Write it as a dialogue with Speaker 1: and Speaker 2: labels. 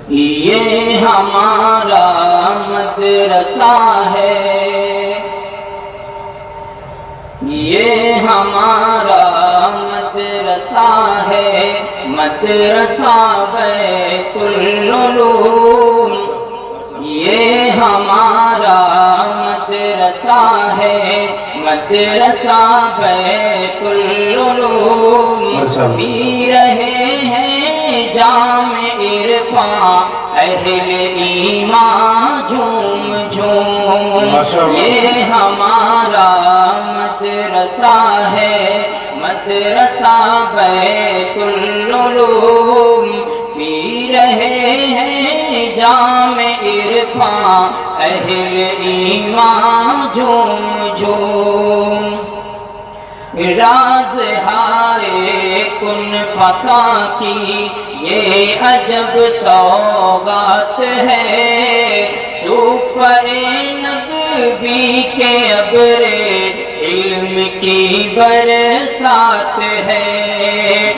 Speaker 1: یہ ہمارا مدرسہ ہے، یہ ہمارا مدرسہ ہے، مدرسہ بیت العلوم، یہ ہمارا مدرسہ ہے، مدرسہ بیت العلوم، پی رہے ہیں جام عرفان اہل ایمان جھوم جھوم، یہ ہمارا مدرسہ ہے، مدرسہ بیت العلوم، پی رہے ہیں جام عرفان اہل ایمان جھوم جھوم، راز ہائے کن فکا کی یہ عجب سوغات ہے، سوپر نبوی کے ابر علم کی برسات ہے۔